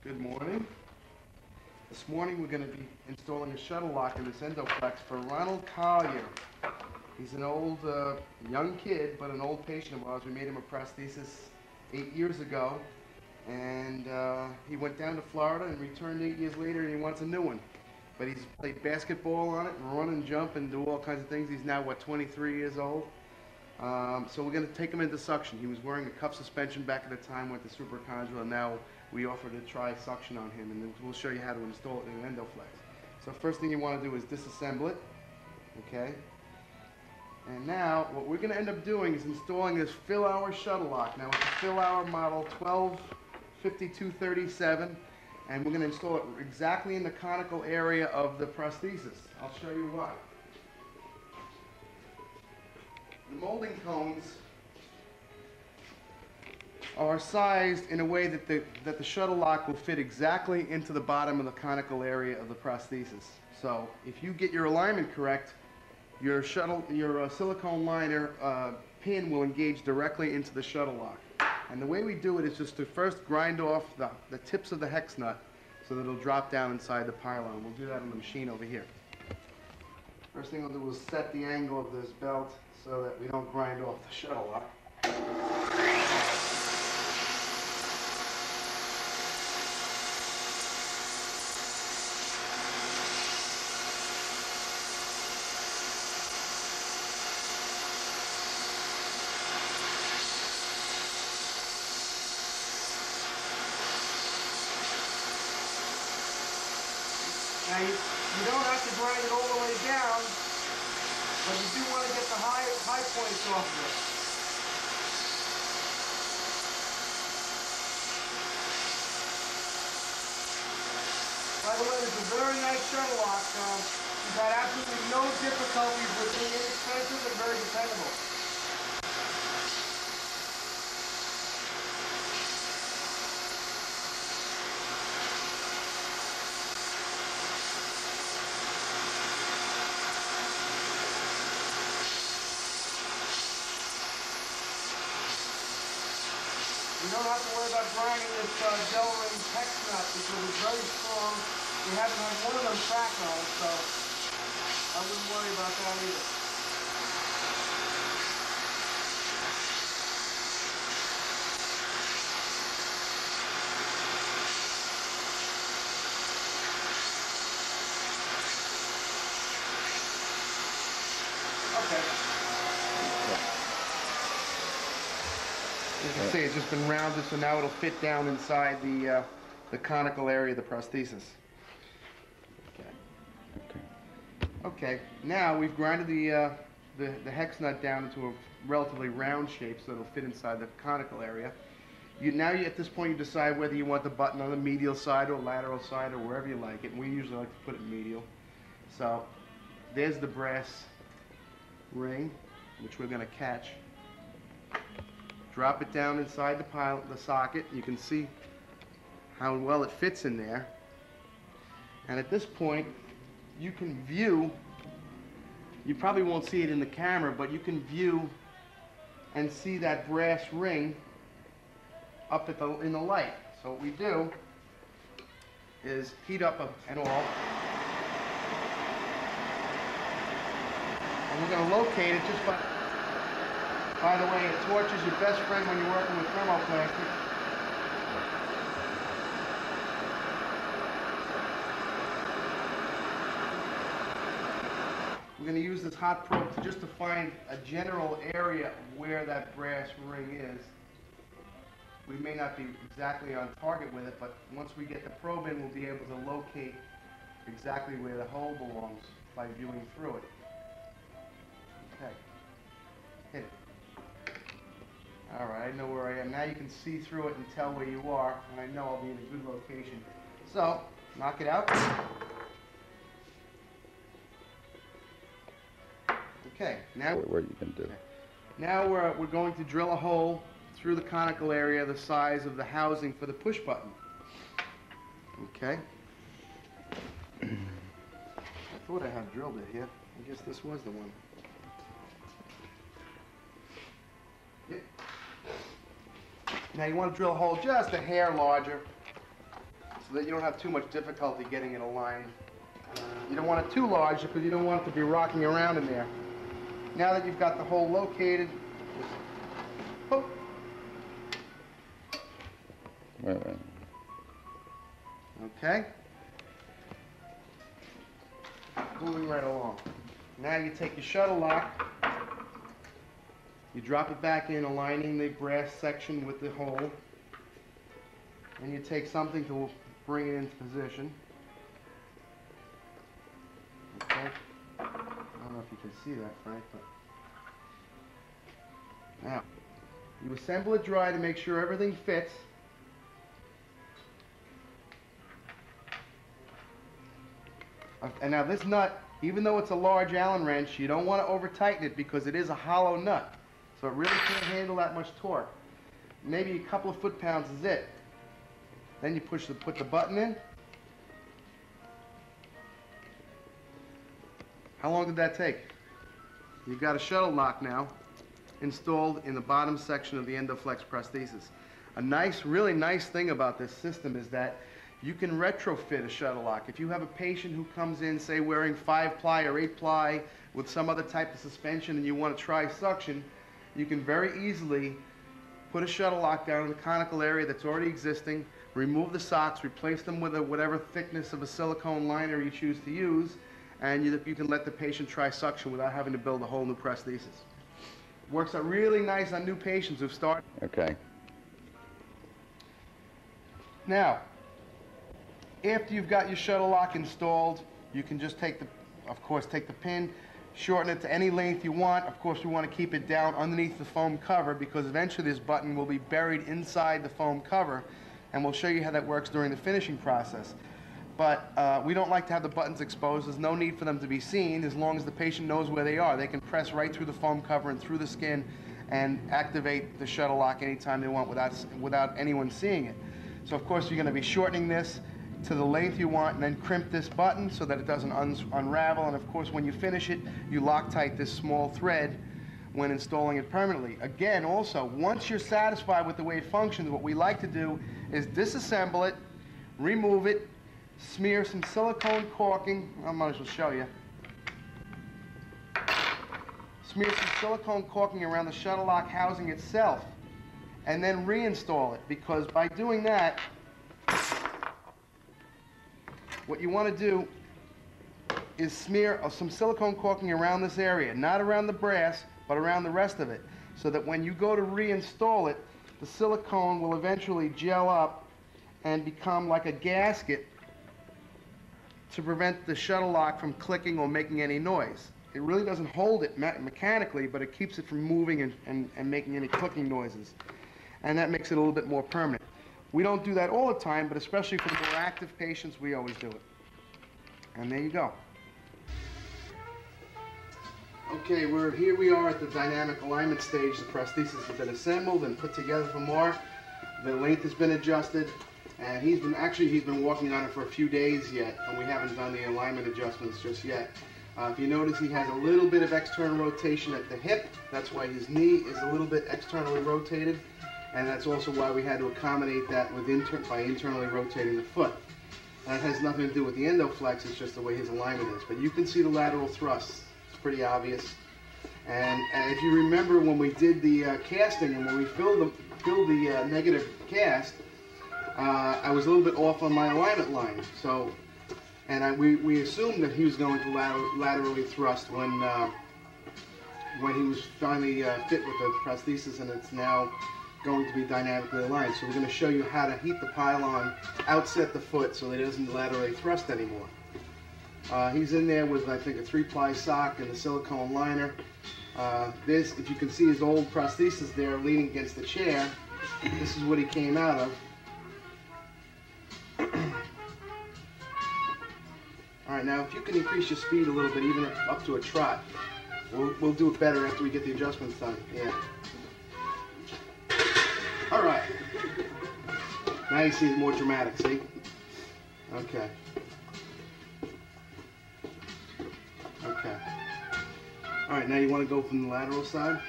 Good morning. This morning we're going to be installing a shuttle lock in this EndoFlex for Ronald Collier. He's an old, young kid, but an old patient of ours. We made him a prosthesis 8 years ago, and he went down to Florida and returned 8 years later, and he wants a new one. But he's played basketball on it and run and jump and do all kinds of things. He's now, 23 years old? So we're going to take him into suction. He was wearing a cuff suspension back at the time, went to supercondular, and now we offer to try suction on him, and then we'll show you how to install it in an EndoFlex. So first thing you want to do is disassemble it, okay? And now what we're going to end up doing is installing this fill hour shuttle lock. Now it's a fill hour model 125237, and we're going to install it exactly in the conical area of the prosthesis. I'll show you why. The molding cones are sized in a way that the shuttle lock will fit exactly into the bottom of the conical area of the prosthesis. So if you get your alignment correct, your silicone liner pin will engage directly into the shuttle lock. And the way we do it is just to first grind off the tips of the hex nut so that it'll drop down inside the pylon. We'll do that on the machine over here. First thing we'll do is set the angle of this belt so that we don't grind off the shuttle lock. Now you don't have to grind it all the way down, but you do want to get the high points off of it. By the way, it's a very nice shuttle lock. We've had absolutely no difficulties with being inexpensive and very dependable. You don't have to worry about grinding this gel ring hex nut because it's very strong. We haven't had one of them crack on it, so I wouldn't worry about that either. Okay. You can see it's just been rounded, so now it'll fit down inside the conical area of the prosthesis. Okay. Now we've grinded the hex nut down into a relatively round shape, so it'll fit inside the conical area. At this point, you decide whether you want the button on the medial side or lateral side or wherever you like it. And we usually like to put it medial. So there's the brass ring, which we're going to catch. Drop it down inside the socket. You can see how well it fits in there. And at this point, you can view, you probably won't see it in the camera, but you can view and see that brass ring up in the light. So what we do is heat up an awl. And we're going to locate it just by the way, a torch is your best friend when you're working with thermoplastic. We're going to use this hot probe just to find a general area where that brass ring is. We may not be exactly on target with it, but once we get the probe in, we'll be able to locate exactly where the hole belongs by viewing through it. Okay. Hit it. All right, I know where I am. Now you can see through it and tell where you are, and I know I'll be in a good location. So, knock it out. Okay, now what you can do. Now we're going to drill a hole through the conical area the size of the housing for the push button. Okay. I thought I had drilled it here. I guess this was the one. Now you want to drill a hole just a hair larger so that you don't have too much difficulty getting it aligned. You don't want it too large because you don't want it to be rocking around in there. Now that you've got the hole located, just poke. Wait. Okay. Moving right along. Now you take your shuttle lock, you drop it back in, aligning the brass section with the hole, and you take something to bring it into position. Okay. I don't know if you can see that, Frank, but now you assemble it dry to make sure everything fits. And now this nut, even though it's a large Allen wrench, you don't want to over tighten it because it is a hollow nut. So it really can't handle that much torque. Maybe a couple of foot-pounds is it. Then you put the button in. How long did that take? You've got a shuttle lock now installed in the bottom section of the EndoFlex prosthesis. A nice, really nice thing about this system is that you can retrofit a shuttle lock. If you have a patient who comes in, say, wearing 5-ply or 8-ply with some other type of suspension and you want to try suction, you can very easily put a shuttle lock down in the conical area that's already existing, remove the socks, replace them with whatever thickness of a silicone liner you choose to use, and you can let the patient try suction without having to build a whole new prosthesis. Works out really nice on new patients who've started. Okay. Now, after you've got your shuttle lock installed, you can just take the pin, shorten it to any length you want. Of course, we want to keep it down underneath the foam cover because eventually this button will be buried inside the foam cover, and we'll show you how that works during the finishing process. But we don't like to have the buttons exposed. There's no need for them to be seen as long as the patient knows where they are. They can press right through the foam cover and through the skin and activate the shuttle lock anytime they want without anyone seeing it. So of course you're going to be shortening this to the length you want and then crimp this button so that it doesn't unravel, and of course when you finish it you Loctite this small thread when installing it permanently. Again, also, once you're satisfied with the way it functions, what we like to do is disassemble it, remove it, smear some silicone caulking, I might as well show you. Smear some silicone caulking around the shuttle lock housing itself and then reinstall it, because by doing that, what you want to do is smear some silicone caulking around this area, not around the brass, but around the rest of it, so that when you go to reinstall it, the silicone will eventually gel up and become like a gasket to prevent the shuttle lock from clicking or making any noise. It really doesn't hold it mechanically, but it keeps it from moving and making any clicking noises. And that makes it a little bit more permanent. We don't do that all the time, but especially for the more active patients, we always do it. And there you go. Okay, here we are at the dynamic alignment stage. The prosthesis has been assembled and put together for Mark. The length has been adjusted, and he's been working on it for a few days yet, and we haven't done the alignment adjustments just yet. If you notice, he has a little bit of external rotation at the hip. That's why his knee is a little bit externally rotated. And that's also why we had to accommodate that with by internally rotating the foot. That has nothing to do with the EndoFlex, it's just the way his alignment is. But you can see the lateral thrust. It's pretty obvious. And if you remember when we did the casting and when we filled the negative cast, I was a little bit off on my alignment line. So, we assumed that he was going to laterally thrust when he was finally fit with the prosthesis, and it's now going to be dynamically aligned. So we're going to show you how to heat the pylon, outset the foot so that it doesn't laterally thrust anymore. He's in there with, I think, a 3-ply sock and a silicone liner. If you can see his old prosthesis there leaning against the chair, this is what he came out of. Alright, now if you can increase your speed a little bit, even up to a trot, we'll do it better after we get the adjustments done. Yeah. All right. Now you see it more dramatic, see? Okay. Okay. All right, now you want to go from the lateral side?